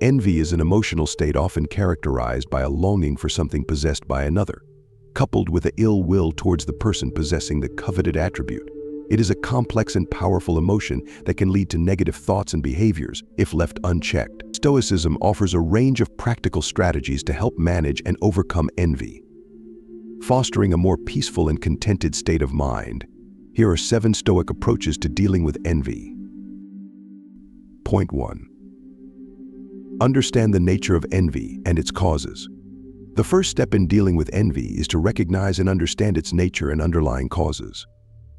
Envy is an emotional state often characterized by a longing for something possessed by another, coupled with an ill will towards the person possessing the coveted attribute. It is a complex and powerful emotion that can lead to negative thoughts and behaviors if left unchecked. Stoicism offers a range of practical strategies to help manage and overcome envy, fostering a more peaceful and contented state of mind. Here are 7 Stoic approaches to dealing with envy. Point 1. Understand the nature of envy and its causes. The first step in dealing with envy is to recognize and understand its nature and underlying causes.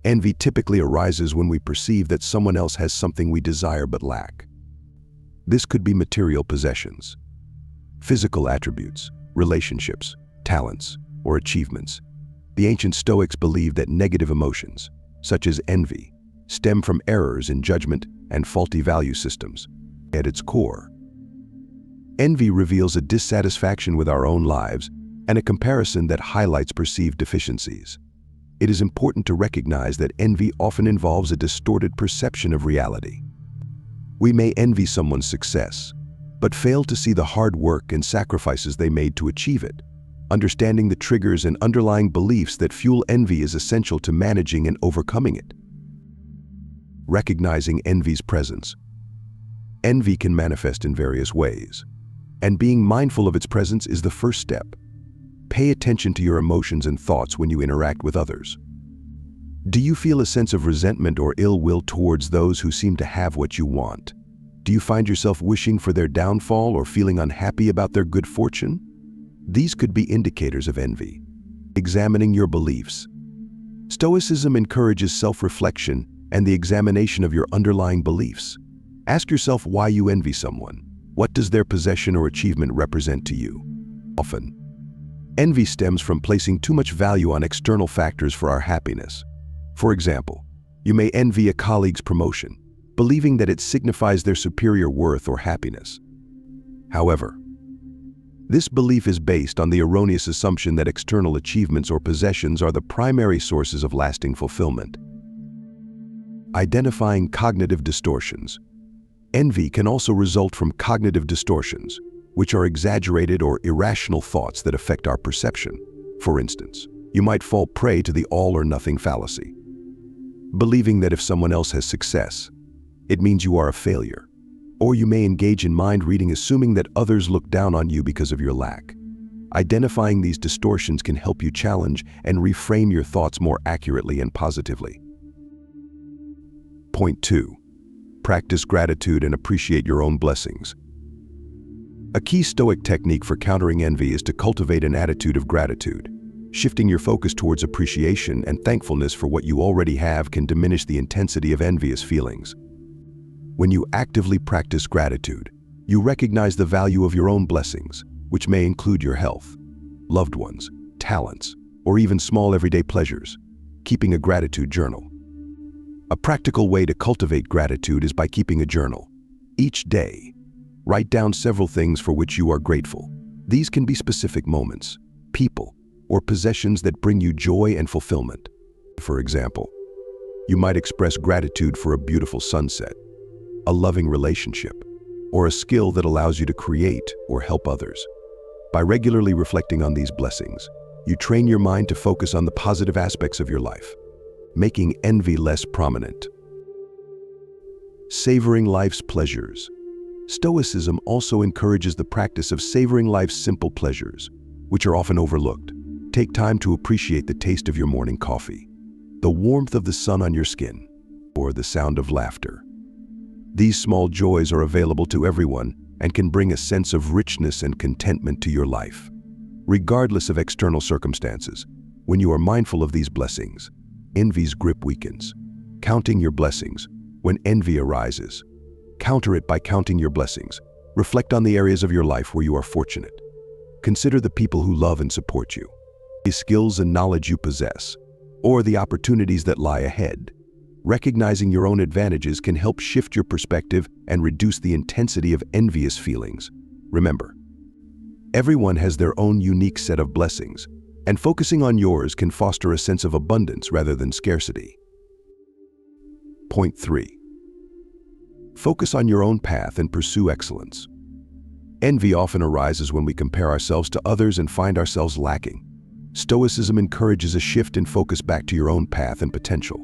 Envy typically arises when we perceive that someone else has something we desire but lack. This could be material possessions, physical attributes, relationships, talents, or achievements. The ancient Stoics believed that negative emotions, such as envy, stem from errors in judgment and faulty value systems. At its core, envy reveals a dissatisfaction with our own lives and a comparison that highlights perceived deficiencies. It is important to recognize that envy often involves a distorted perception of reality. We may envy someone's success, but fail to see the hard work and sacrifices they made to achieve it. Understanding the triggers and underlying beliefs that fuel envy is essential to managing and overcoming it. Recognizing envy's presence. Envy can manifest in various ways, and being mindful of its presence is the first step. Pay attention to your emotions and thoughts when you interact with others. Do you feel a sense of resentment or ill will towards those who seem to have what you want? Do you find yourself wishing for their downfall or feeling unhappy about their good fortune? These could be indicators of envy. Examining your beliefs. Stoicism encourages self-reflection and the examination of your underlying beliefs. Ask yourself why you envy someone. What does their possession or achievement represent to you? Often, envy stems from placing too much value on external factors for our happiness. For example, you may envy a colleague's promotion, believing that it signifies their superior worth or happiness. However, this belief is based on the erroneous assumption that external achievements or possessions are the primary sources of lasting fulfillment. Identifying cognitive distortions. Envy can also result from cognitive distortions, which are exaggerated or irrational thoughts that affect our perception. For instance, you might fall prey to the all-or-nothing fallacy, believing that if someone else has success, it means you are a failure. Or you may engage in mind reading, assuming that others look down on you because of your lack. Identifying these distortions can help you challenge and reframe your thoughts more accurately and positively. Point 2. Practice gratitude and appreciate your own blessings. A key Stoic technique for countering envy is to cultivate an attitude of gratitude. Shifting your focus towards appreciation and thankfulness for what you already have can diminish the intensity of envious feelings. When you actively practice gratitude, you recognize the value of your own blessings, which may include your health, loved ones, talents, or even small everyday pleasures. Keeping a gratitude journal. A practical way to cultivate gratitude is by keeping a journal. Each day, write down several things for which you are grateful. These can be specific moments, people, or possessions that bring you joy and fulfillment. For example, you might express gratitude for a beautiful sunset, a loving relationship, or a skill that allows you to create or help others. By regularly reflecting on these blessings, you train your mind to focus on the positive aspects of your life, making envy less prominent. Savoring life's pleasures. Stoicism also encourages the practice of savoring life's simple pleasures, which are often overlooked. Take time to appreciate the taste of your morning coffee, the warmth of the sun on your skin, or the sound of laughter. These small joys are available to everyone and can bring a sense of richness and contentment to your life. Regardless of external circumstances, when you are mindful of these blessings, envy's grip weakens. Counting your blessings. When envy arises, counter it by counting your blessings. Reflect on the areas of your life where you are fortunate. Consider the people who love and support you, the skills and knowledge you possess, or the opportunities that lie ahead. Recognizing your own advantages can help shift your perspective and reduce the intensity of envious feelings. Remember, everyone has their own unique set of blessings, and focusing on yours can foster a sense of abundance rather than scarcity. Point 3. Focus on your own path and pursue excellence. Envy often arises when we compare ourselves to others and find ourselves lacking. Stoicism encourages a shift in focus back to your own path and potential.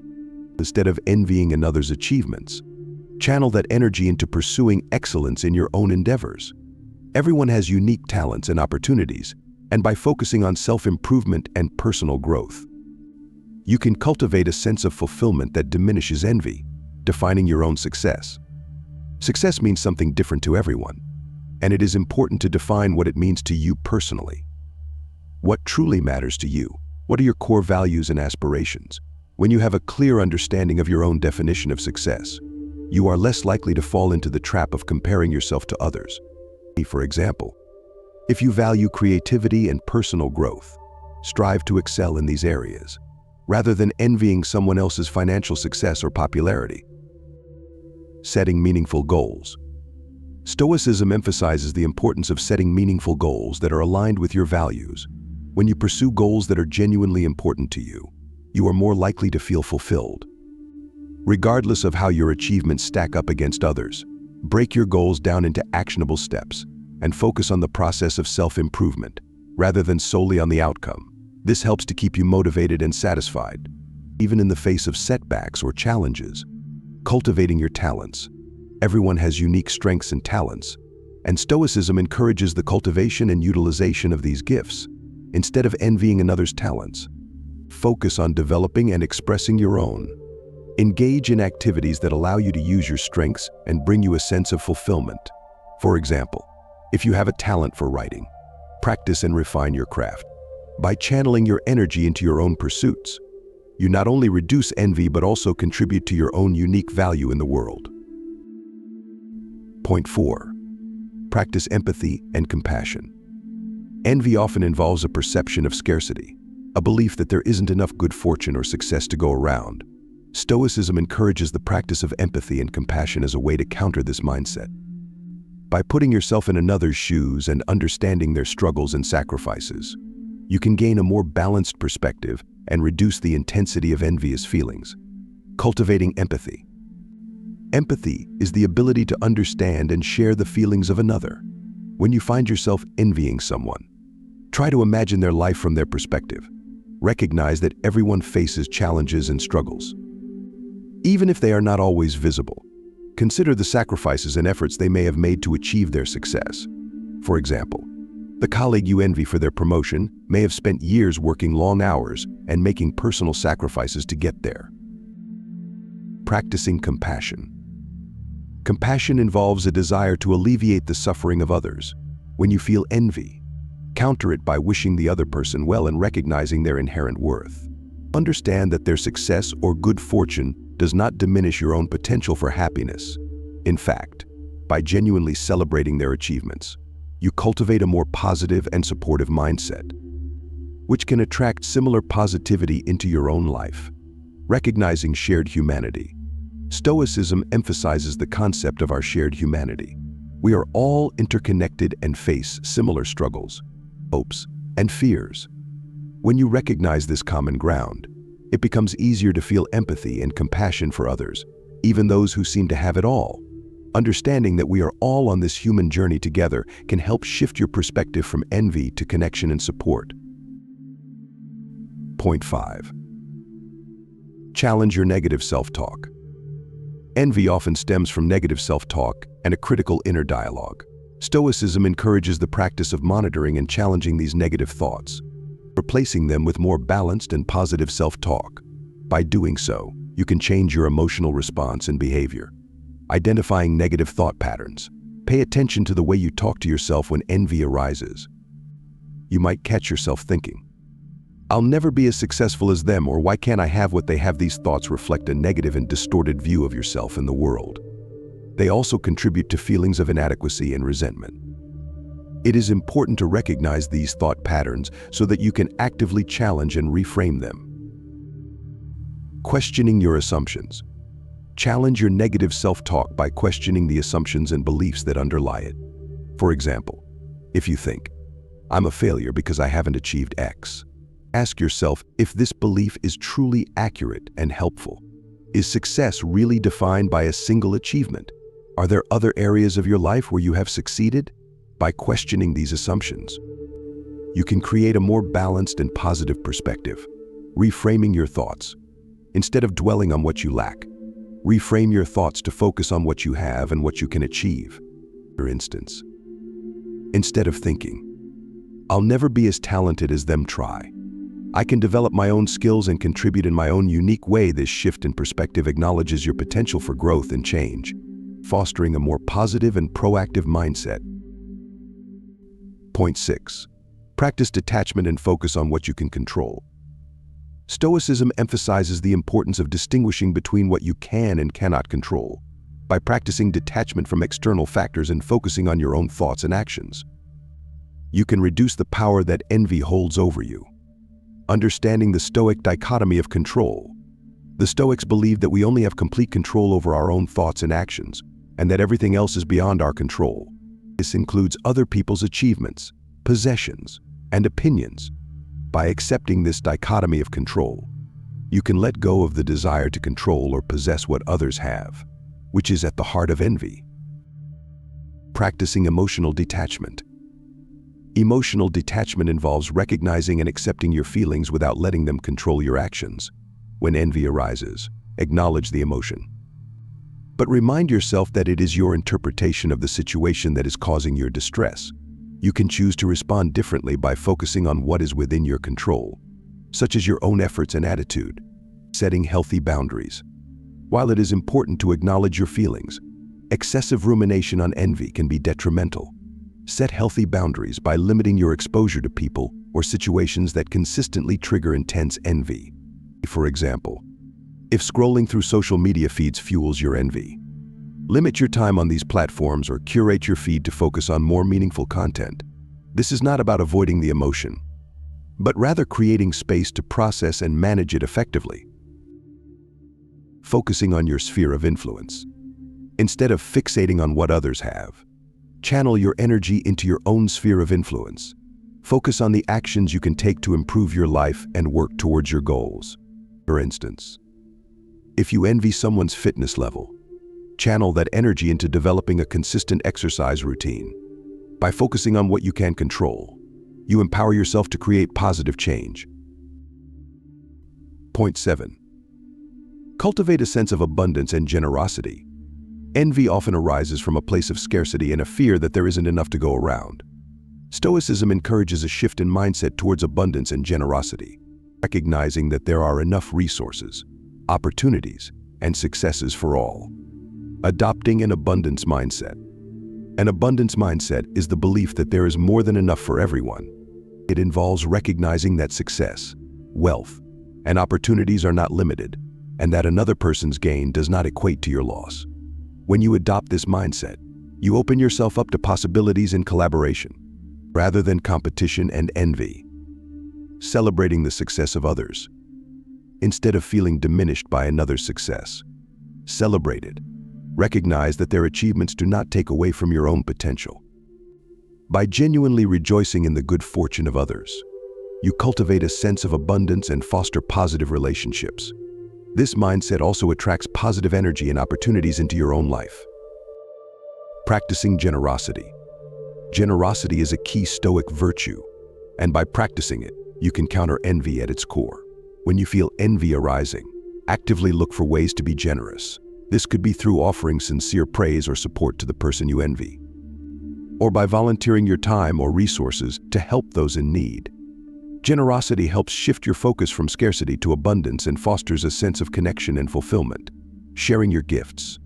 Instead of envying another's achievements, channel that energy into pursuing excellence in your own endeavors. Everyone has unique talents and opportunities, and by focusing on self-improvement and personal growth, you can cultivate a sense of fulfillment that diminishes envy, defining your own success. Success means something different to everyone, and it is important to define what it means to you personally. What truly matters to you? What are your core values and aspirations? When you have a clear understanding of your own definition of success, you are less likely to fall into the trap of comparing yourself to others. For example, if you value creativity and personal growth, strive to excel in these areas, rather than envying someone else's financial success or popularity. Setting meaningful goals. Stoicism emphasizes the importance of setting meaningful goals that are aligned with your values. When you pursue goals that are genuinely important to you, you are more likely to feel fulfilled. Regardless of how your achievements stack up against others, break your goals down into actionable steps and focus on the process of self-improvement rather than solely on the outcome. This helps to keep you motivated and satisfied, even in the face of setbacks or challenges. Cultivating your talents. Everyone has unique strengths and talents, and Stoicism encourages the cultivation and utilization of these gifts. Instead of envying another's talents, focus on developing and expressing your own. Engage in activities that allow you to use your strengths and bring you a sense of fulfillment. For example, if you have a talent for writing, practice and refine your craft. By channeling your energy into your own pursuits, you not only reduce envy but also contribute to your own unique value in the world. Point 4. Practice empathy and compassion. Envy often involves a perception of scarcity, a belief that there isn't enough good fortune or success to go around. Stoicism encourages the practice of empathy and compassion as a way to counter this mindset. By putting yourself in another's shoes and understanding their struggles and sacrifices, you can gain a more balanced perspective and reduce the intensity of envious feelings. Cultivating empathy. Empathy is the ability to understand and share the feelings of another. When you find yourself envying someone, try to imagine their life from their perspective. Recognize that everyone faces challenges and struggles. Even if they are not always visible, consider the sacrifices and efforts they may have made to achieve their success. For example, the colleague you envy for their promotion may have spent years working long hours and making personal sacrifices to get there. Practicing compassion. Compassion involves a desire to alleviate the suffering of others. When you feel envy, counter it by wishing the other person well and recognizing their inherent worth. Understand that their success or good fortune does not diminish your own potential for happiness. In fact, by genuinely celebrating their achievements, you cultivate a more positive and supportive mindset, which can attract similar positivity into your own life. Recognizing shared humanity. Stoicism emphasizes the concept of our shared humanity. We are all interconnected and face similar struggles, hopes, and fears. When you recognize this common ground, it becomes easier to feel empathy and compassion for others, even those who seem to have it all. Understanding that we are all on this human journey together can help shift your perspective from envy to connection and support. Point 5. Challenge your negative self-talk. Envy often stems from negative self-talk and a critical inner dialogue. Stoicism encourages the practice of monitoring and challenging these negative thoughts, replacing them with more balanced and positive self-talk. By doing so, you can change your emotional response and behavior. Identifying negative thought patterns. Pay attention to the way you talk to yourself when envy arises. You might catch yourself thinking, "I'll never be as successful as them," or "Why can't I have what they have?" These thoughts reflect a negative and distorted view of yourself and the world. They also contribute to feelings of inadequacy and resentment. It is important to recognize these thought patterns so that you can actively challenge and reframe them. Questioning your assumptions. Challenge your negative self-talk by questioning the assumptions and beliefs that underlie it. For example, if you think, "I'm a failure because I haven't achieved X," ask yourself if this belief is truly accurate and helpful. Is success really defined by a single achievement? Are there other areas of your life where you have succeeded? By questioning these assumptions, you can create a more balanced and positive perspective, reframing your thoughts. Instead of dwelling on what you lack, reframe your thoughts to focus on what you have and what you can achieve. For instance, instead of thinking, "I'll never be as talented as them," try, "I can develop my own skills and contribute in my own unique way." This shift in perspective acknowledges your potential for growth and change, fostering a more positive and proactive mindset. Point 6. Practice detachment and focus on what you can control. Stoicism emphasizes the importance of distinguishing between what you can and cannot control. By practicing detachment from external factors and focusing on your own thoughts and actions, you can reduce the power that envy holds over you. Understanding the Stoic dichotomy of control. The Stoics believe that we only have complete control over our own thoughts and actions, and that everything else is beyond our control. This includes other people's achievements, possessions, and opinions. By accepting this dichotomy of control, you can let go of the desire to control or possess what others have, which is at the heart of envy. Practicing emotional detachment. Emotional detachment involves recognizing and accepting your feelings without letting them control your actions. When envy arises, acknowledge the emotion, but remind yourself that it is your interpretation of the situation that is causing your distress. You can choose to respond differently by focusing on what is within your control, such as your own efforts and attitude. Setting healthy boundaries. While it is important to acknowledge your feelings, excessive rumination on envy can be detrimental. Set healthy boundaries by limiting your exposure to people or situations that consistently trigger intense envy. For example, if scrolling through social media feeds fuels your envy, limit your time on these platforms or curate your feed to focus on more meaningful content. This is not about avoiding the emotion, but rather creating space to process and manage it effectively. Focusing on your sphere of influence. Instead of fixating on what others have, channel your energy into your own sphere of influence. Focus on the actions you can take to improve your life and work towards your goals. For instance, if you envy someone's fitness level, channel that energy into developing a consistent exercise routine. By focusing on what you can control, you empower yourself to create positive change. Point 7. Cultivate a sense of abundance and generosity. Envy often arises from a place of scarcity and a fear that there isn't enough to go around. Stoicism encourages a shift in mindset towards abundance and generosity, recognizing that there are enough resources, opportunities, and successes for all. Adopting an abundance mindset. An abundance mindset is the belief that there is more than enough for everyone. It involves recognizing that success, wealth, and opportunities are not limited, and that another person's gain does not equate to your loss. When you adopt this mindset, you open yourself up to possibilities and collaboration, rather than competition and envy. Celebrating the success of others. Instead of feeling diminished by another's success, celebrate it. Recognize that their achievements do not take away from your own potential. By genuinely rejoicing in the good fortune of others, you cultivate a sense of abundance and foster positive relationships. This mindset also attracts positive energy and opportunities into your own life. Practicing generosity. Generosity is a key Stoic virtue, and by practicing it, you can counter envy at its core. When you feel envy arising, actively look for ways to be generous. This could be through offering sincere praise or support to the person you envy, or by volunteering your time or resources to help those in need. Generosity helps shift your focus from scarcity to abundance and fosters a sense of connection and fulfillment. Sharing your gifts.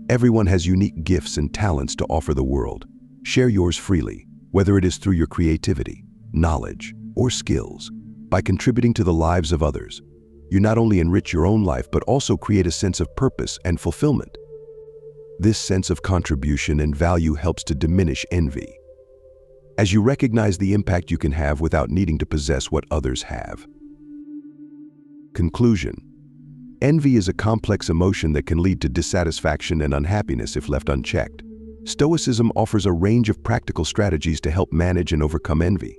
Everyone has unique gifts and talents to offer the world. Share yours freely, whether it is through your creativity, knowledge, or skills. By contributing to the lives of others, you not only enrich your own life but also create a sense of purpose and fulfillment. This sense of contribution and value helps to diminish envy, as you recognize the impact you can have without needing to possess what others have. Conclusion. Envy is a complex emotion that can lead to dissatisfaction and unhappiness if left unchecked. Stoicism offers a range of practical strategies to help manage and overcome envy,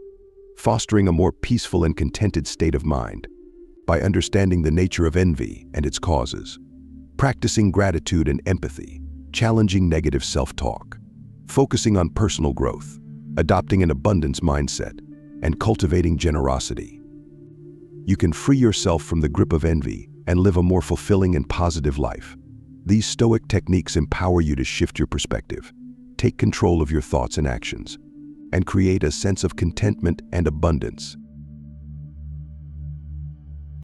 fostering a more peaceful and contented state of mind. By understanding the nature of envy and its causes, practicing gratitude and empathy, challenging negative self-talk, focusing on personal growth, adopting an abundance mindset, and cultivating generosity. You can free yourself from the grip of envy and live a more fulfilling and positive life. These Stoic techniques empower you to shift your perspective, take control of your thoughts and actions, and create a sense of contentment and abundance.